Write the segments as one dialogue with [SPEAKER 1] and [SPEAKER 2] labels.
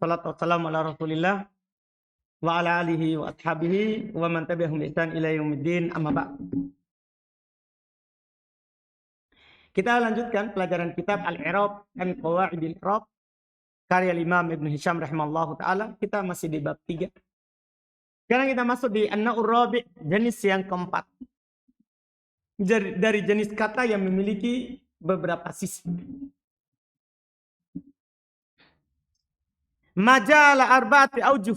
[SPEAKER 1] wassalatu wassalamu ala Rasulillah wa ala alihi wa ashabihi wa man tabi'ahum bi ihsan ila yaumiddin, amma ba'd. Kita lanjutkan pelajaran kitab Al-I'rab dan Qawaidil I'rab karya Imam Ibn Hisham rahimallahu taala. Kita masih di bab 3. Sekarang kita masuk di an-naw'ur rabi', jenis yang keempat. Dari jenis kata yang memiliki beberapa sisi. Majala arba'ati aujuh.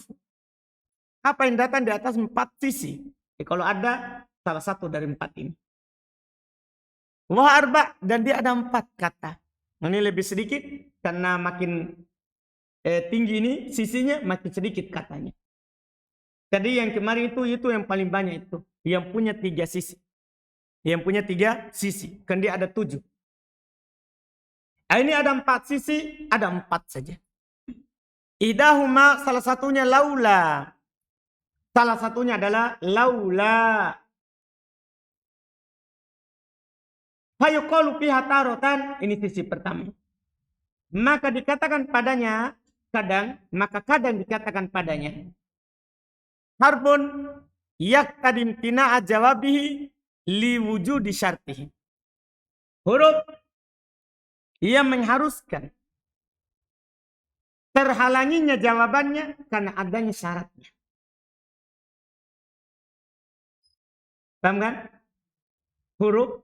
[SPEAKER 1] Apa yang datang di atas 4 sisi? Kalau ada salah satu dari 4 ini. Wah arba, dan dia ada 4 kata. Ini lebih sedikit karena makin tinggi ini sisinya makin sedikit katanya. Jadi yang kemarin itu yang paling banyak itu. Yang punya 3 sisi. Yang punya 3 sisi. Kan dia ada 7. Ini ada 4 sisi, ada 4 saja. Idahuma, salah satunya laula. Salah satunya adalah laula. Fayuqalu fiha tarotan, ini sisi pertama. Maka dikatakan padanya kadang, maka kadang dikatakan padanya harbun yaqtadim tina'a jawabihi liwujudi syartihi. Huruf yang mengharuskan terhalanginya jawabannya karena adanya syaratnya. Paham kan? Huruf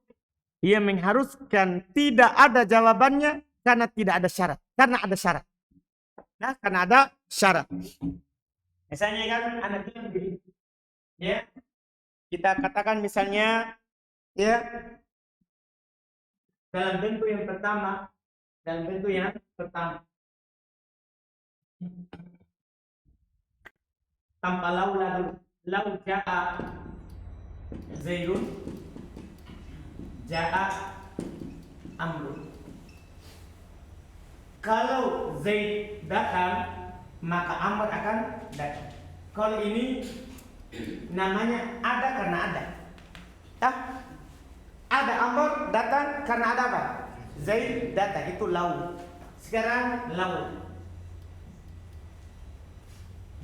[SPEAKER 1] yang mengharuskan tidak ada jawabannya karena tidak ada syarat. Karena ada syarat. Nah, karena ada syarat. Misalnya kan anak bilang begini. Ya. Kita katakan misalnya ya dalam bentuk yang pertama, dalam bentuk yang pertama. Tanpa laula lau jaa Zaidun jaa Amrun. Kalau Zaid datang, maka Amr akan datang. Kalau ini namanya ada karena ada. Ada Amr datang karena ada apa? Zaid datang, itu lau. Sekarang lau.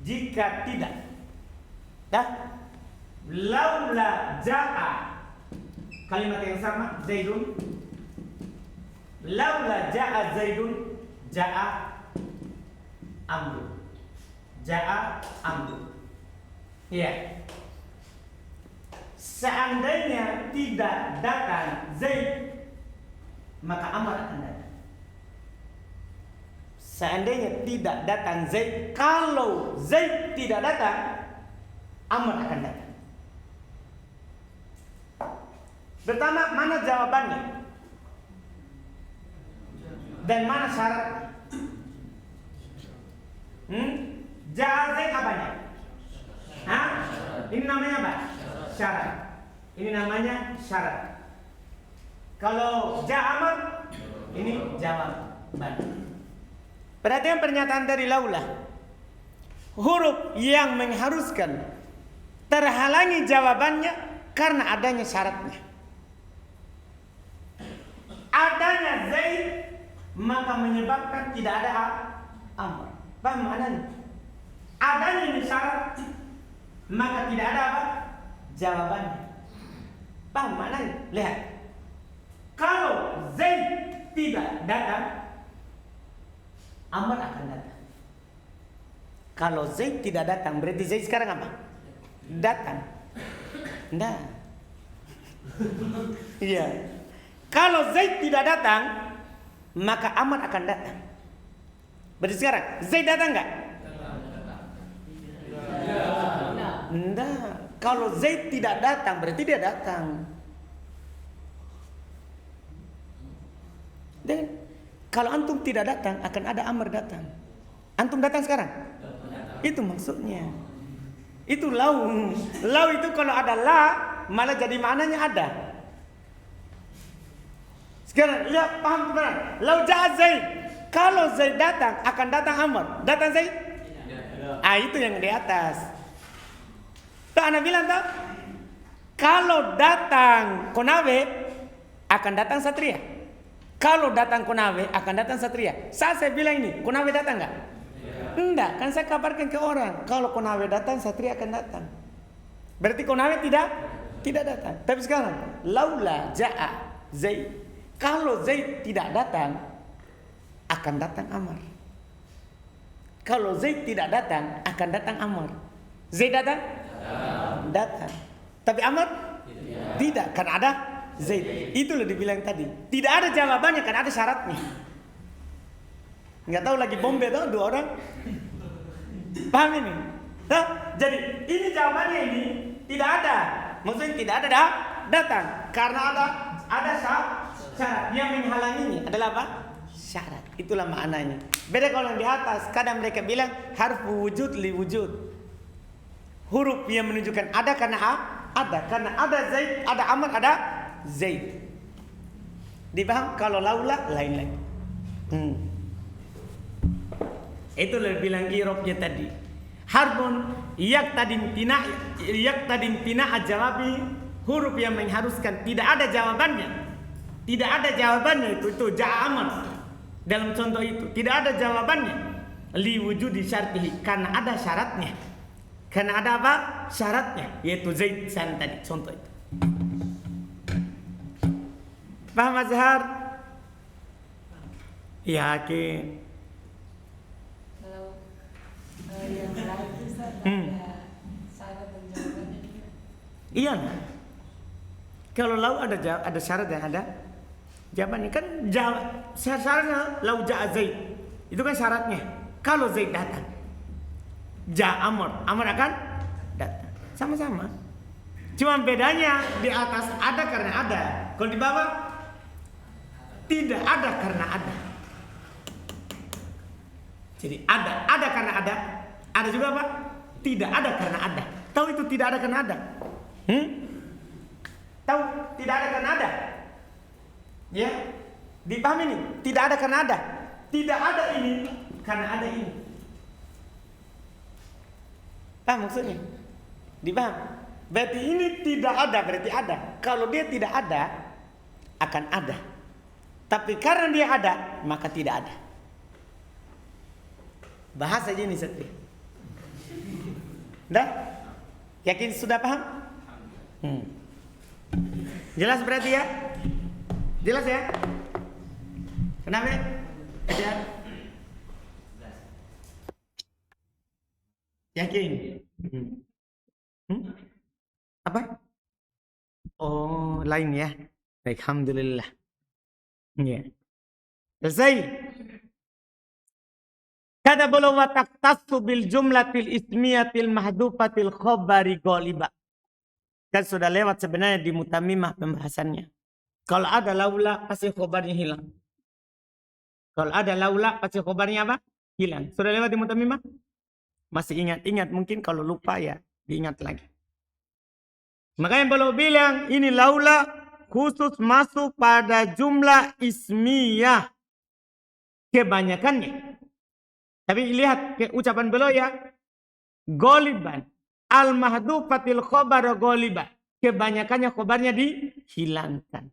[SPEAKER 1] Jika tidak, laula jaa, kalimat yang sama, Zaidun. Laula jaa Zaidun, jaa Amrun. Jaa Amrun. Ya. Seandainya tidak datang Zaid, maka Amr akan datang. Seandainya tidak datang Zaid, kalau Zaid tidak datang, Amr akan datang. Pertama, mana jawabannya? Dan mana syaratnya? Jaa Zaid apanya? Ini namanya apa? Syarat. Ini namanya syarat. Kalau jaa Amr, ini jawaban. Perhatian pernyataan dari laula. Huruf yang mengharuskan terhalangi jawabannya karena adanya syaratnya. Adanya Zaid maka menyebabkan tidak ada Amr. Paham maknanya? Adanya ini syarat maka tidak ada apa? Jawabannya. Paham maknanya? Lihat. Kalau Zaid tidak datang, Amr akan datang. Kalau Zaid tidak datang, berarti Zaid sekarang apa? Datang. Nah. Iya. Kalau Zaid tidak datang, maka Amr akan datang. Berarti sekarang Zaid datang enggak? Enggak. Kalau Zaid tidak datang, berarti dia datang. Dan kalau antum tidak datang, akan ada Amr datang. Antum datang sekarang? Itu maksudnya. Itu lau. Lau itu kalau ada la, malah jadi maknanya ada. Sekarang lihat, paham benar? Lau jaa Zaid. Kalau Zaid datang, akan datang Amr. Datang Zaid? Itu yang di atas. Tak ana bilang tak? Kalau datang Konawe, akan datang Satria. Kalau datang Konawe, akan datang Satria. Saya bilang ini, Konawe datang enggak? Enggak, kan saya kabarkan ke orang. Kalau Konawe datang, Satria akan datang. Berarti Konawe tidak datang. Tapi sekarang, laula ja'a Zaid. Kalau Zaid tidak datang, akan datang Amr. Kalau Zaid tidak datang, akan datang Amr. Zaid datang? Datang. Tapi Amr? Tidak, karena ada Zaid. Itulah dibilang tadi. Tidak ada jawabannya, kan ada syaratnya. Nggak tahu lagi bombe tuh dua orang. Paham ini? Nah, jadi ini jawabannya ini tidak ada. Maksudnya tidak ada datang. Karena ada syarat. Yang menghalanginya adalah apa? Syarat. Itulah maknanya. Beda kalau yang di atas. Kadang mereka bilang harf wujud li wujud. Huruf yang menunjukkan ada karena ada. Karena ada Zaid, ada Amr, ada Zaid. Dipaham? Kalau laula lain-lain. Itu lebih bilang irobnya tadi. Harbun yaktadim tina ajawabi, huruf yang mengharuskan tidak ada jawabannya. Tidak ada jawabannya itu ja'amr. Dalam contoh itu tidak ada jawabannya. Li wujudi syartihi, karena ada syaratnya. Karena ada apa? Syaratnya, yaitu Zaid san tadi contoh itu. Paham Azhar? Yakin.
[SPEAKER 2] Yang lain bisa ada syarat dan jawabannya.
[SPEAKER 1] Iya. Kalau lau ada syarat dan ada jawabannya. Kan syaratnya lau ja'a Zaid. Itu kan syaratnya. Kalau Zaid datang, ja'a Amr akan datang. Sama-sama. Cuma bedanya di atas ada karena ada. Kalau di bawah tidak ada karena ada. Jadi ada karena ada. Ada juga apa? Tidak ada karena ada. Tahu itu tidak ada karena ada? Tahu tidak ada karena ada? Ya, dipahami ini. Tidak ada karena ada. Tidak ada ini karena ada ini. Paham maksudnya? Dipaham? Berarti ini tidak ada berarti ada. Kalau dia tidak ada, akan ada. Tapi karena dia ada, maka tidak ada. Bahas aja ini Satria. Dah? Yakin sudah paham? Jelas berarti ya? Jelas ya? Kenapa? Ajar. Yakin? Apa? Oh, lain ya. Alhamdulillah. Ya. Selesai. Kata beliau wa taqtasu bil jumlatil ismiyatil mahdufatil khabari ghaliba. Kan sudah lewat sebenarnya di mutamimah pembahasannya. Kalau ada laula pasti khabarnya hilang. Kalau ada laula pasti khabarnya apa? Hilang. Sudah lewat di mutamimah? Masih ingat-ingat, mungkin kalau lupa ya diingat lagi. Makanya beliau bilang ini laula khusus masuk pada jumlah ismiyah kebanyakannya. Tapi lihat ke ucapan beliau ya. Ghaliban al-mahdufatil khabar ghaliban. Kebanyakannya khabarnya dihilangkan.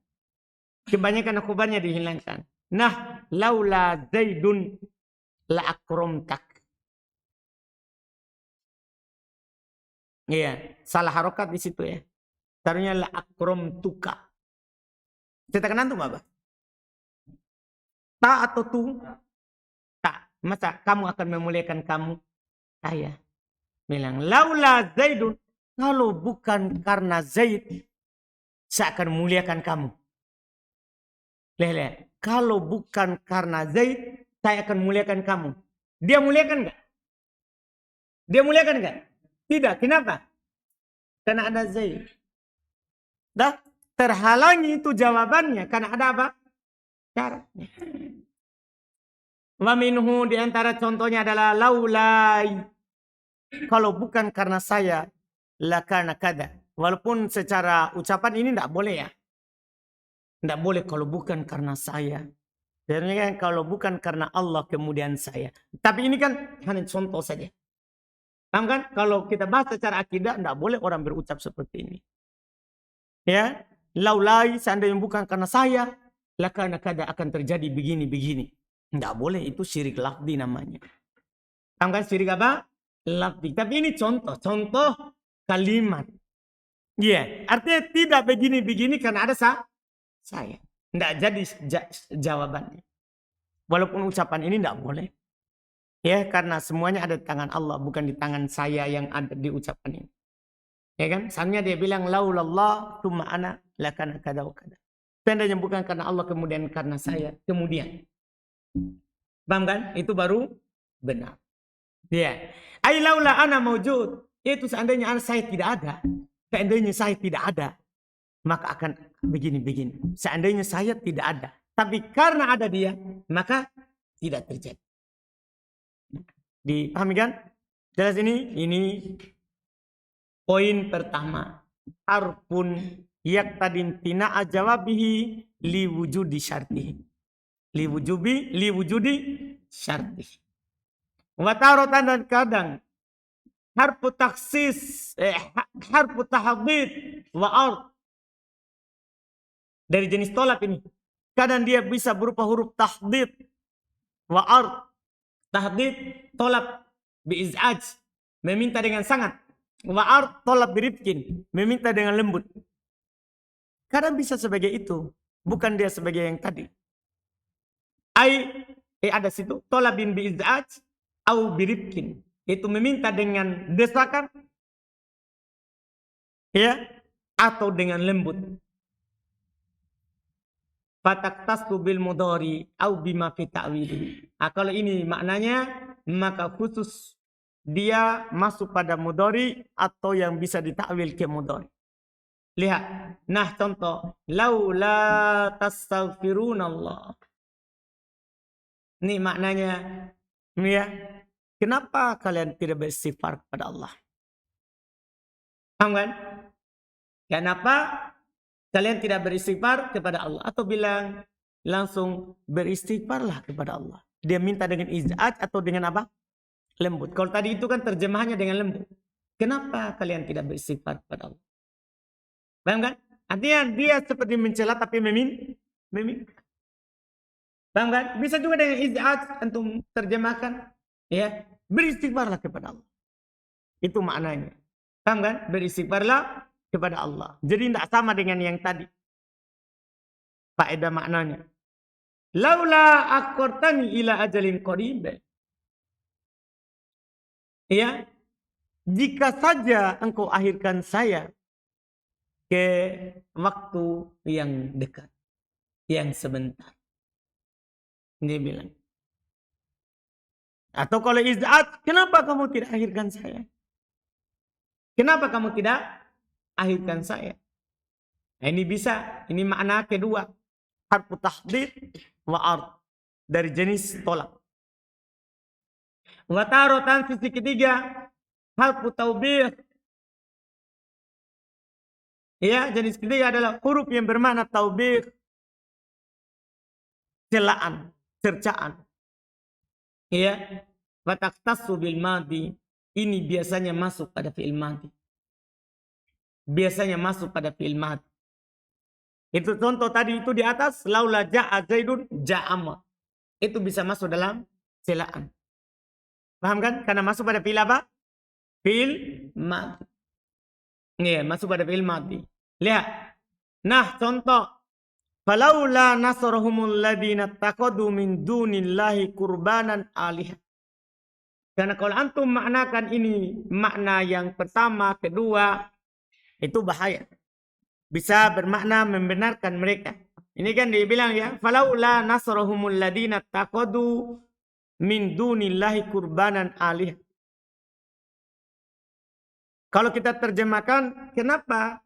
[SPEAKER 1] Kebanyakan khabarnya dihilangkan. Nah, laula Zaidun la akramtak. Iya, salah harokat di situ ya. Taruhnya la akramtuka. Cetakan antum apa? Ta atau tu? Ta. Masa kamu akan memuliakan kamu? Saya bilang laula Zaidun, kalau bukan karena Zaid saya akan memuliakan kamu. Lele, kalau bukan karena Zaid saya akan memuliakan kamu. Dia muliakan enggak? Dia muliakan enggak? Tidak. Kenapa? Karena ada Zaid. Dah terhalangi itu jawabannya karena ada apa? Syaratnya. Wa minhu di antara contohnya adalah laulai. Kalau bukan karena saya, la karena kada. Walaupun secara ucapan ini tidak boleh ya. Tidak boleh kalau bukan karena saya. Sebenarnya kan kalau bukan karena Allah kemudian saya. Tapi ini kan hanya contoh saja. Paham kan? Kalau kita bahas secara akidah, tidak boleh orang berucap seperti ini. Ya, laulai seandainya bukan karena saya, la karena kada akan terjadi begini-begini. Tidak boleh, itu syirik lafzi namanya. Paham kan syirik apa? Lafzi. Tapi ini contoh kalimat. Iya, artinya tidak begini-begini karena ada saya. Tidak jadi jawabannya. Walaupun ucapan ini tidak boleh. Ya, karena semuanya ada di tangan Allah, bukan di tangan saya yang ada di ucapan ini. Ya kan? Misalnya dia bilang, laulallah tsumma ana lakana kada wa kada. Seandainya bukan karena Allah, kemudian karena saya, kemudian. Paham kan? Itu baru benar. Ya. Ai laula ana maujud. Itu seandainya saya tidak ada. Seandainya saya tidak ada, maka akan begini-begini. Seandainya saya tidak ada, tapi karena ada dia, maka tidak terjadi. Dipahami kan? Jelas ini? Ini poin pertama. Harfun yaqtadim tina'a jawabihi liwujudi syartihi. Liwujudi syartihi. Wa taratan dan kadang harfu taksis, harfu tahdid wa ard. Dari jenis tolak ini. Kadang dia bisa berupa huruf tahdid wa ard. Tahdid, tolak bi'iz'aj, meminta dengan sangat. Wa ard, tolak birifkin, meminta dengan lembut. Kadang bisa sebagai itu. Bukan dia sebagai yang tadi. Ada situ. Tolak bin bi'iz'aj, au birifkin. Itu meminta dengan desakan, ya, atau dengan lembut. Fataktasu bil mudhari au bima fi ta'wili. Kalau ini maknanya, maka khusus dia masuk pada mudhari atau yang bisa ditakwil ke mudhari. Lihat. Nah, contoh, laula tastaghfirunallah. Ini maknanya, ya. Kenapa kalian tidak beristighfar kepada Allah? Paham kan? Kenapa kalian tidak beristighfar kepada Allah? Atau bilang langsung beristighfarlah kepada Allah. Dia minta dengan iz'at atau dengan apa? Lembut. Kalau tadi itu kan terjemahannya dengan lembut. Kenapa kalian tidak beristighfar kepada Allah? Paham kan? Artinya dia seperti mencela tapi meminta. Paham kan? Bisa juga dengan iz'at antum terjemahkan. Ya, beristighfarlah kepada Allah. Itu maknanya. Paham kan? Beristighfarlah kepada Allah. Jadi tidak sama dengan yang tadi. Faedah maknanya. Laula akhartani ila ajalin qarib. Ya, jika saja engkau akhirkan saya ke waktu yang dekat, yang sebentar. Dia bilang. Atau kalau iz'at, kenapa kamu tidak akhirkan saya? Kenapa kamu tidak akhirkan saya? Nah, ini bisa. Ini makna kedua. Harfu tahdid wa ard. Dari jenis tolak. Wa taratan sisi ketiga. Harfu taubih. Ya, jenis ketiga adalah huruf yang bermakna taubih. Celaan. Cercaan. Ya. Fataktasu bil madi. Ini biasanya masuk pada fi'il madi. Biasanya masuk pada fi'il madi. Itu contoh tadi itu di atas. Laula ja'a Zaidun ja'ama. Itu bisa masuk dalam celaan. Paham kan? Karena masuk pada fi'il apa? Fi'il madi. Iya, masuk pada fi'il madi. Lihat. Nah, contoh. Falaula nasarahumul ladina taqadu min dunillahi kurbanan alihah. Karena kalau antum maknakan ini makna yang pertama, kedua, itu bahaya. Bisa bermakna membenarkan mereka. Ini kan dia bilang ya, falaula nasrahumul ladina taqadu min dunillahi kurbanan alih. Kalau kita terjemahkan, kenapa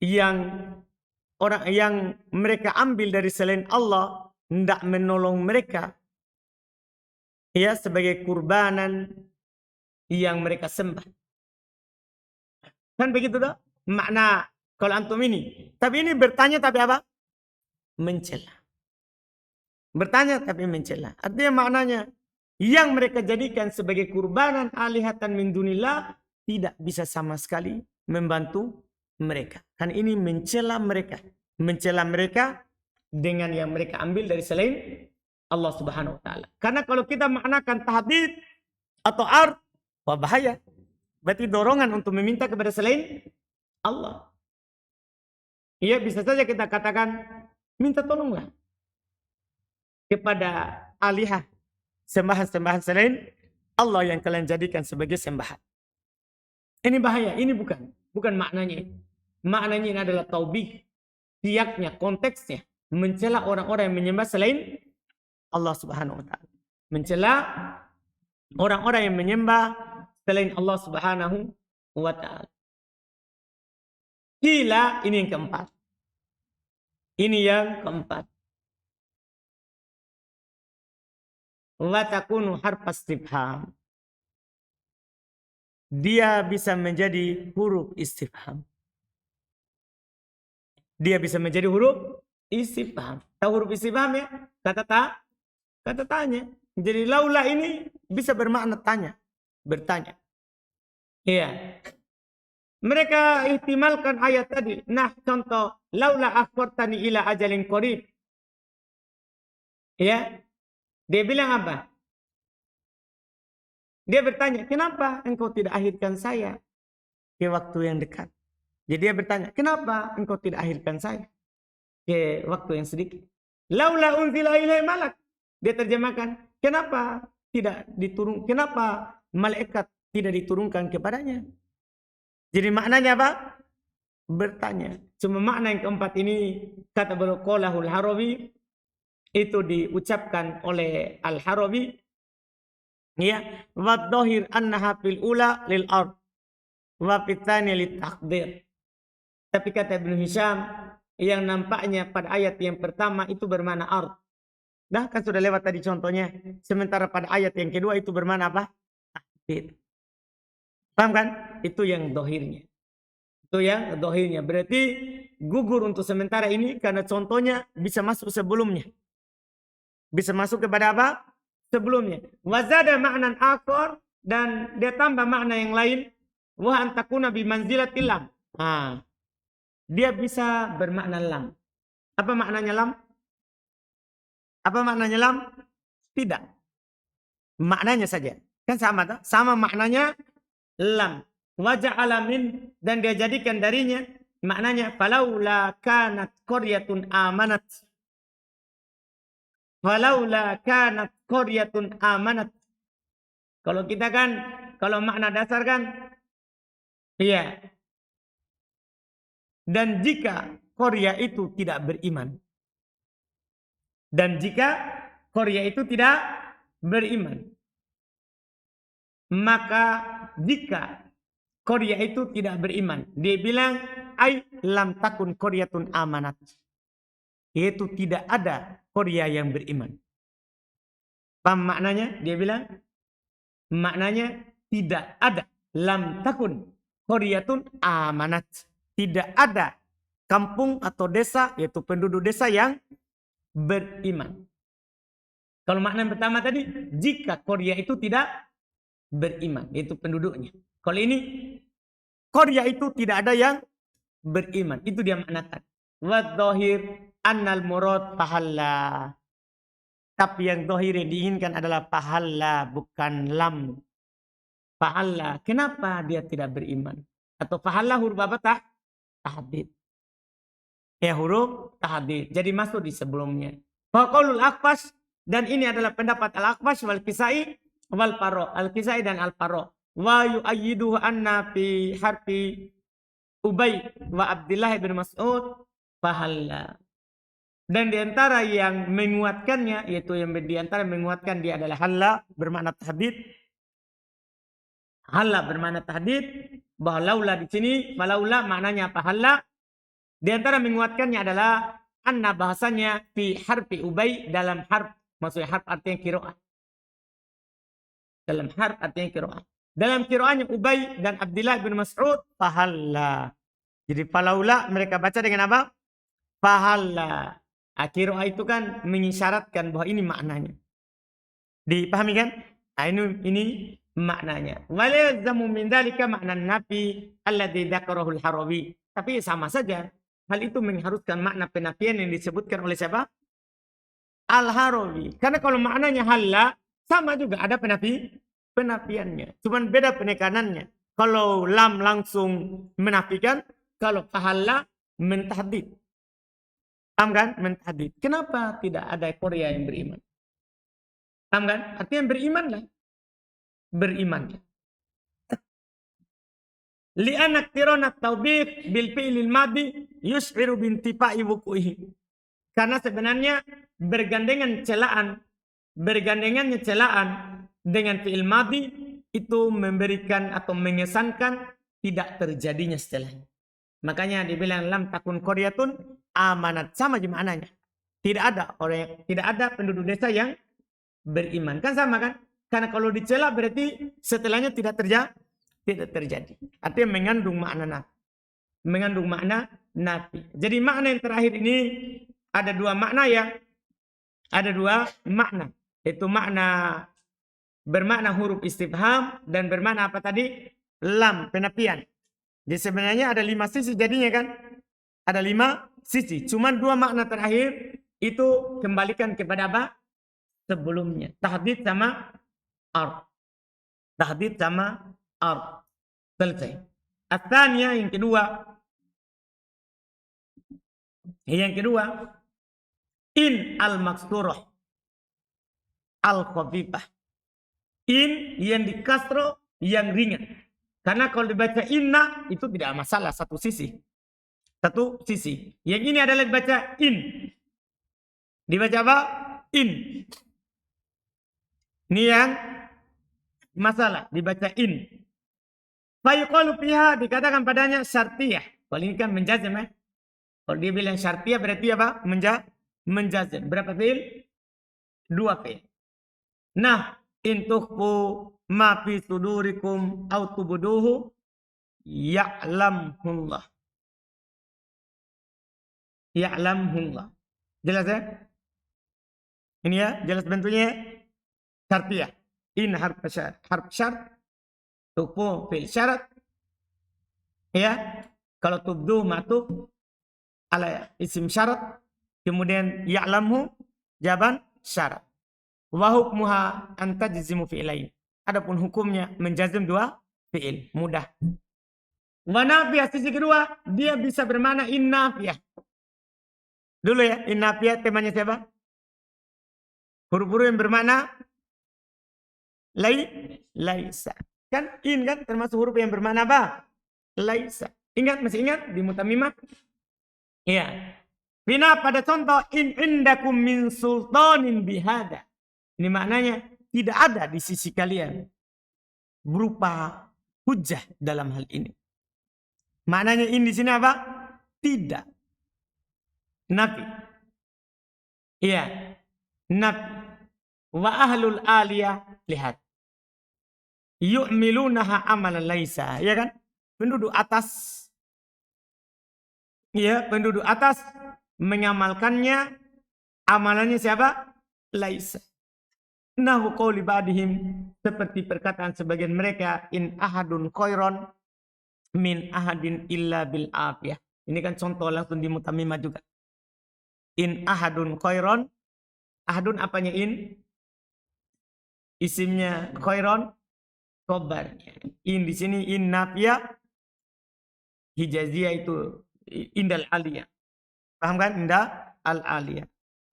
[SPEAKER 1] yang orang yang mereka ambil dari selain Allah hendak menolong mereka? Ya, sebagai kurbanan yang mereka sembah. Kan begitu toh? Makna kalau antum ini. Tapi ini bertanya tapi apa? Mencela. Bertanya tapi mencela. Artinya maknanya yang mereka jadikan sebagai kurbanan alihatan min dunillah tidak bisa sama sekali membantu mereka. Kan ini mencela mereka. Mencela mereka dengan yang mereka ambil dari selain Allah Subhanahu wa taala. Karena kalau kita maknakan tahdid atau ard, wah bahaya. Berarti dorongan untuk meminta kepada selain Allah. Iya, bisa saja kita katakan, minta tolonglah kepada alihah, sembahan-sembahan selain Allah yang kalian jadikan sebagai sembahan. Ini bahaya, ini bukan maknanya. Maknanya ini adalah taubik, tiaknya, konteksnya, mencela orang-orang yang menyembah selain Allah Subhanahu wa taala. Mencela orang-orang yang menyembah selain Allah Subhanahu wa taala. Gila, ini yang keempat. Ini yang keempat. Wa takunu harfas istifham. Dia bisa menjadi huruf istifham. Dia bisa menjadi huruf istifham. Tahu huruf istifham ya? Kata tanya. Jadi laula ini bisa bermakna tanya, bertanya. Iya. Mereka ihtimalkan ayat tadi. Nah, contoh, laula akhwartani ila ajalin qarib. Ya. Dia bilang apa? Dia bertanya, kenapa engkau tidak akhirkan saya ke waktu yang dekat? Jadi dia bertanya, kenapa engkau tidak akhirkan saya ke waktu yang sedikit? Laula unzila ilaihi malak. Dia terjemahkan, kenapa malaikat tidak diturunkan kepadanya? Jadi maknanya apa? Bertanya. Cuma makna yang keempat ini, kata beliau qolahul Harawi, itu diucapkan oleh Al-Harawi, ya, wa dhahir annaha fil ula lil ard wa fitani lit taqdir. Tapi kata Ibnu Hisham, yang nampaknya pada ayat yang pertama itu bermakna ard. Dah kan sudah lewat tadi contohnya. Sementara pada ayat yang kedua itu bermakna apa? Takdir. Paham kan? Itu yang dohirnya. Itu yang dohirnya. Berarti gugur untuk sementara ini karena contohnya bisa masuk sebelumnya. Bisa masuk kepada apa? Sebelumnya. Wazada ma'nan akhar, dan dia tambah makna yang lain. Wa antakuna bimanzilatil lam. Dia bisa bermakna lam. Apa maknanya lam? Apa maknanya lam? Tidak. Maknanya saja. Kan sama tak? Sama maknanya lam. Waja'ala min, dan dia jadikan darinya maknanya falaula kanat qaryatun amanat. Falaula kanat qaryatun amanat. Kalau kita kan, kalau makna dasar kan, iya. Dan jika Korea itu tidak beriman. Dan jika Korea itu tidak beriman. Maka jika Korea itu tidak beriman. Dia bilang, ay lam takun Koreatun amanat. Yaitu tidak ada Korea yang beriman. Paham maknanya? Dia bilang, maknanya tidak ada. Lam takun Koreatun amanat. Tidak ada kampung atau desa, yaitu penduduk desa yang beriman. Kalau makna yang pertama tadi, jika Korea itu tidak beriman, yaitu penduduknya. Kalau ini, Korea itu tidak ada yang beriman. Itu dia maknakan. Wadzohir annal murad pahalla. Tapi yang dohir yang diinginkan adalah pahalla, bukan lam. Pahalla. Kenapa dia tidak beriman? Atau pahalla huruf apa tak? Tahdid. Ya, huruf tahdid. Jadi masuk di sebelumnya. Faqaulul Aqfas, dan ini adalah pendapat Al-Aqfas wal Kisai wal Faro. Al-Kisai dan Al-Faro. Wa yu'ayyiduhu anna fi harfi Ubay wa Abdullah bin Mas'ud fahalla. Dan diantara yang menguatkannya, yaitu yang diantara menguatkan dia adalah halla, bermakna tahdid. Halla bermakna tahdid. Bahwa laula di sini, falaula maknanya apa halla. Di antara menguatkannya adalah anna, bahasanya fi harfi Ubay, dalam harf, maksudnya harf artinya qiraah. Dalam harf artinya qiraah. Dalam qiraahnya Ubay dan Abdullah bin Mas'ud fahalla. Jadi falaula mereka baca dengan apa? Fahalla. Qiraah itu kan mengisyaratkan bahwa ini maknanya. Dipahami kan? Nah, ini maknanya. Walazamu min dzalika makna nafi alladzi dzakarahu al-Harawi. Tapi sama saja. Hal itu mengharuskan makna penafian yang disebutkan oleh siapa? Al-Harawi. Karena kalau maknanya halla, sama juga ada penafiannya. Cuman beda penekanannya. Kalau lam langsung menafikan, kalau pahala mentahdid. Paham kan? Mentahdid. Kenapa tidak ada Korea yang beriman? Paham kan? Artinya berimanlah. Berimanlah. Li'anna iktirana at-tawbih bil fi'lil madi yus'iru bintifa'i wuqu'ihi. Karena sebenarnya bergandengannya celaan dengan fi'il madi itu memberikan atau mengesankan tidak terjadinya setelahnya. Makanya dibilang lam takun qaryatun amanat, sama aja maknanya. Tidak ada penduduk desa yang beriman. Kan sama kan? Karena kalau dicela berarti setelahnya tidak terjadi. Artinya mengandung makna nafi. Jadi makna yang terakhir ini ada dua makna ya. Ada dua makna. Itu makna bermakna huruf istifham dan bermakna apa tadi? Lam, penafian. Jadi sebenarnya ada 5 sisi jadinya kan? Ada 5 sisi. Cuman 2 makna terakhir itu kembalikan kepada apa? Sebelumnya. Tahdid sama ard. Tahdid sama ard. Selesai. At-thaniyah yang kedua. In al-maksurah. Al-khafifah. In yang dikasro yang ringan. Karena kalau dibaca inna itu tidak masalah satu sisi. Yang ini adalah dibaca in. Dibaca apa? In. Ini yang masalah dibaca in. Fayuqalu fiha dikatakan padanya syartiyah. Kalau ini kan menjazam ya. Kalau dia bilang syartiyah berarti apa? Menjazam. Berapa fi'il? 2 fi'il. Nah, in tukhfu ma fi sudurikum aw tubduhu ya'lamullah. Ya'lamullah. Jelas ya? Ini ya, jelas bentuknya syartiyah. In harf syart. Tukhfu fi'il syarat. Ya. Kalau tubduhu ma'tuf ala isim syarat. Kemudian ya'lamhu jawaban syarat. Wa hukmuha an tajzimu fi'lain. Adapun hukumnya menjazim 2 fi'il, mudah. Wa nafiyah sisi kedua, dia bisa bermakna in nafiyah. Dulu ya, in nafiyah temanya siapa? Huruf-huruf yang bermakna laisa. Kan in kan termasuk huruf yang bermakna apa? Laisa. Masih ingat di mutamimah? Iya. Bina pada contoh in indakum min sultanin bihada. Ini maknanya tidak ada di sisi kalian berupa hujah dalam hal ini. Maknanya ini di sini apa? Tidak. Nafi. Iya. Nafi. Wa ahlul aliyah lihat. Yu'milunaha amalan laisa. Ya kan? Penduduk atas. Ya, penduduk atas mengamalkannya amalannya siapa? Laisa. Nahu qawli ba'dihim, seperti perkataan sebagian mereka, in ahadun khairon min ahadin illa bil afiyah. Ini kan contoh langsung di mutamimah juga. In ahadun khairon, ahadun apanya in? Isimnya khairon, khobarnya. In di sini in nafiyah, hijaziyah itu indal aliyah. Paham kan? Indah al aliyah.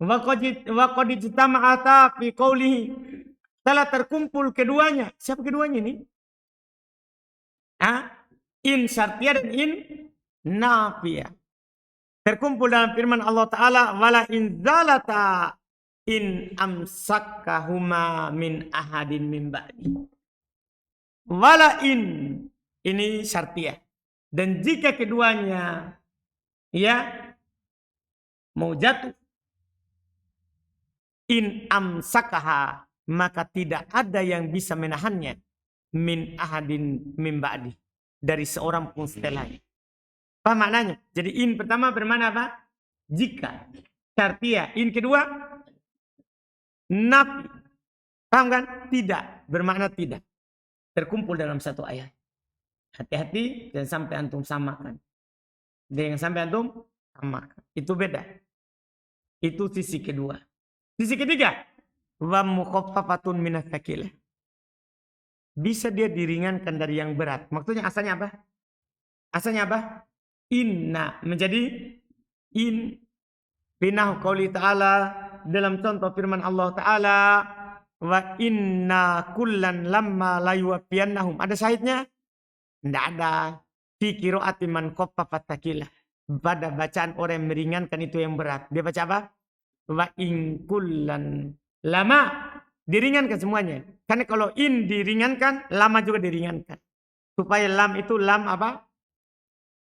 [SPEAKER 1] Wa qad ijtama'ata fi qawlihi. Telah terkumpul keduanya. Siapa keduanya ini? In syartiyah dan in nafiyah. Terkumpul dalam firman Allah Ta'ala. Wala in zalata in amsakkahuma min ahadin min ba'di. Wala in. Ini syartiyah. Dan jika keduanya mau jatuh. In amsakaha, maka tidak ada yang bisa menahannya min ahadin min ba'di, dari seorang pun setelahnya. Apa maknanya? Jadi in pertama bermakna apa? Jika. Syartiyah. In kedua nafi. Paham kan? Tidak. Bermakna tidak. Terkumpul dalam satu ayat. Hati-hati jangan sampai antum samakan. Jangan sampai antum samakan. Itu beda. Itu sisi kedua. Sisi ketiga, wa mukhaffafatun minas tsaqilah. bisa dia diringankan dari yang berat. Maksudnya asalnya apa? Asalnya apa? Inna menjadi in. Binahu qauli ta'ala dalam contoh firman Allah Ta'ala, wa inna kullan lamma layuwafiyannahum. Ada syahidnya? Tidak ada. Fi qiraati man khaffafa takilah. Pada bacaan orang yang meringankan itu yang berat. Dia baca apa? Wa in kullan lama. Diringankan semuanya. Karena kalau in diringankan, lama juga diringankan. Supaya lam itu lam apa?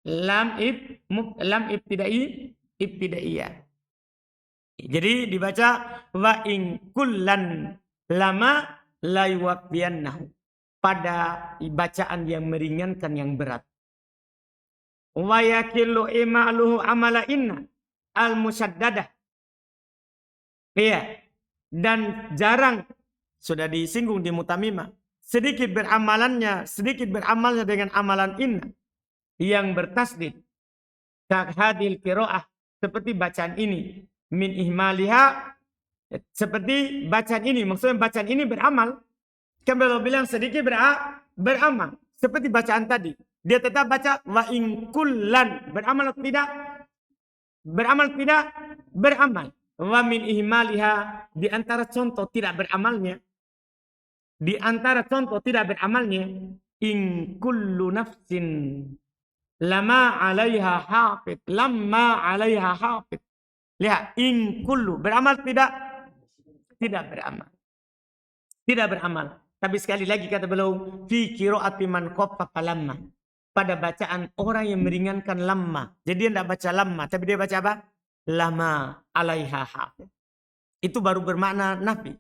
[SPEAKER 1] Lam ibtidaiyah. Jadi dibaca wa in kullan lama la yuwaffiyannahu. Pada bacaan yang meringankan yang berat. Wa yakillu imaluhu amala inna al musaddadah. Iya. Dan jarang sudah disinggung di mutamimah. Sedikit beramalnya dengan amalan inna yang bertasdid. Kahadil qiraah, seperti bacaan ini. Min ihmaliha, seperti bacaan ini. Maksudnya bacaan ini beramal. Kan kalau bilang sedikit beramal. Seperti bacaan tadi. Dia tetap baca wa in kullan. Beramal atau tidak? Beramal tidak? Beramal. Wa min ihmaliha, di antara contoh tidak beramalnya. Di antara contoh tidak beramalnya. In kullu nafsin lama alaiha hafid. Lamma alaiha hafid. Lihat, in kullu. Beramal tidak? Tidak beramal. Tidak beramal. Tapi sekali lagi kata beliau, fi qiraati man khaffafa lamma. Pada bacaan orang yang meringankan lamma. Jadi dia tidak baca lamma, tapi dia baca apa? Lama alaiha hafid. Itu baru bermakna nafi.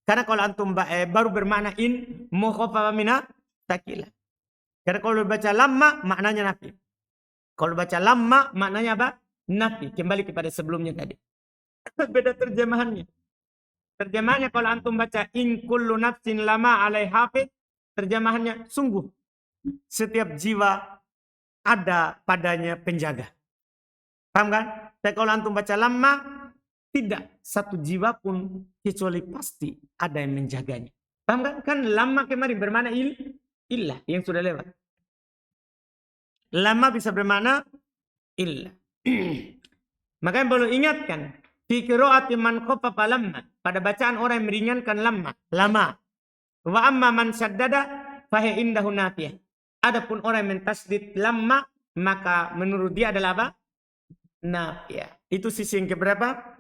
[SPEAKER 1] Karena kalau antum baru bermakna in mukhaffafa mina takilah. Karena kalau baca lamma maknanya nafi. Kalau baca lamma maknanya apa? Nafi. Kembali kepada sebelumnya tadi. Beda terjemahannya. Terjemahannya kalau antum baca in kullu nafsin lama alaiha hafid, terjemahannya sungguh setiap jiwa ada padanya penjaga. Paham kan? Tapi kalau antum baca lama, tidak satu jiwa pun kecuali pasti ada yang menjaganya. Paham kan? Kan lama kemarin bermakna illah yang sudah lewat. Lama bisa bermakna illah. Makanya perlu ingatkan, fi qiraati man khaffafa lamma, pada bacaan orang yang meringankan lama. Wa amma man syaddada fa hiya indahu nafiyah. Adapun orang yang mentasdid lama, maka menurut dia adalah apa? Nafiyah. Itu sisi yang keberapa?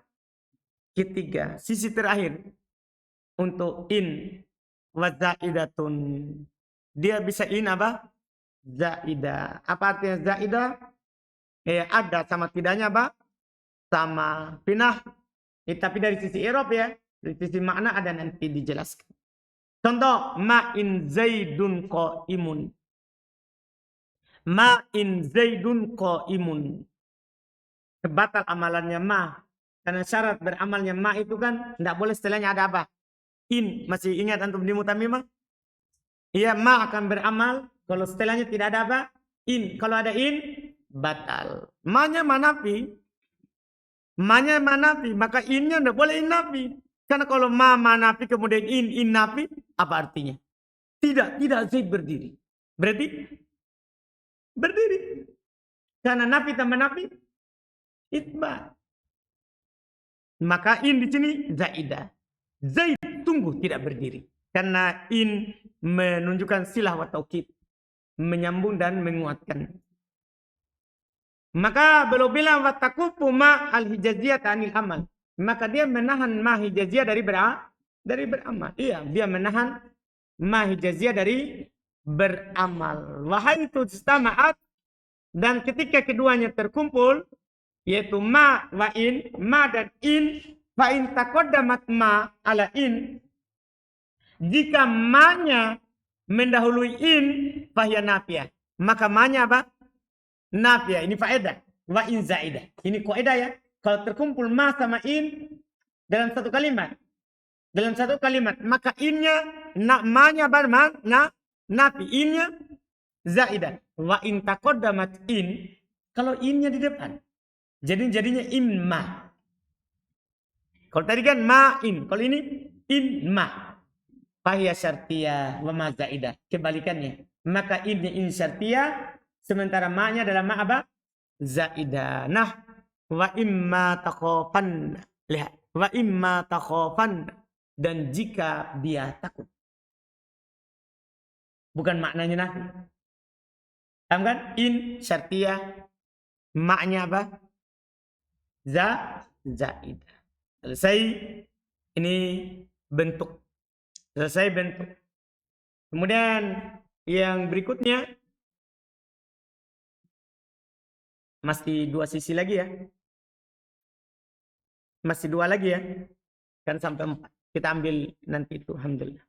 [SPEAKER 1] Ketiga. Sisi terakhir untuk in wa zaidatun. Dia bisa in apa? Zaidah. Apa artinya zaidah? Ada sama tidaknya apa? Sama pinah. Tapi dari sisi Eropa ya. Dari sisi makna ada nanti dijelaskan. Contoh. Ma in zaidun qaimun. Ma in zaidun qaimun. Batal amalannya ma. Karena syarat beramalnya ma itu kan. Tidak boleh setelahnya ada apa? In. Masih ingat antum di mutamimah? Iya, ma akan beramal. Kalau setelahnya tidak ada apa? In. Kalau ada in. Batal. Ma-nya manafi. Ma-nya manafi. Maka in-nya tidak boleh in nafi. Karena kalau ma manafi kemudian in nafi. Apa artinya? Tidak Zaid berdiri. Berarti? Berdiri. Karena nafi tambah nafi. Itba. Maka in di sini zaidah. Zaid tunggu tidak berdiri. Karena in menunjukkan silah wa taukid. Menyambung dan menguatkan. Maka beliau bilang watakufu ma al-hijaziyah anil amal. Maka dia menahan ma hijaziyah dari beramal. Iya, dia menahan ma hijaziyah dari beramal. Wahai itu istama'at, dan ketika keduanya terkumpul yaitu ma wa in, ma dan in, fa in taqaddamat ma ala in. Jika ma-nya mendahului in, fahiya nafiyah. Maka ma-nya apa? Nafiyah, ini faedah. Wa in zaidah. Ini kaidah ya. Kalau terkumpul ma sama in dalam satu kalimat. Maka innya, ma-nya nafi. Innya zaidah. Wa in taqaddamat in. Kalau innya di depan. Jadinya imma. Kalau tadi kan ma in. Kalau ini in ma. Fahiya syartiyah wa ma zaidah. Kebalikannya. Maka in syartiyah sementara maknya adalah ma apa? Zaidah. Nah, wa imma takhafan. Lihat, wa imma takhafan, dan jika dia takut. Bukan maknanya nafi. Paham kan? In syartiyah maknya apa? Zaidah. Selesai ini bentuk. Selesai bentuk. Kemudian yang berikutnya masih 2 sisi lagi ya. Masih 2 lagi ya. Kan sampai 4. Kita ambil nanti itu, alhamdulillah.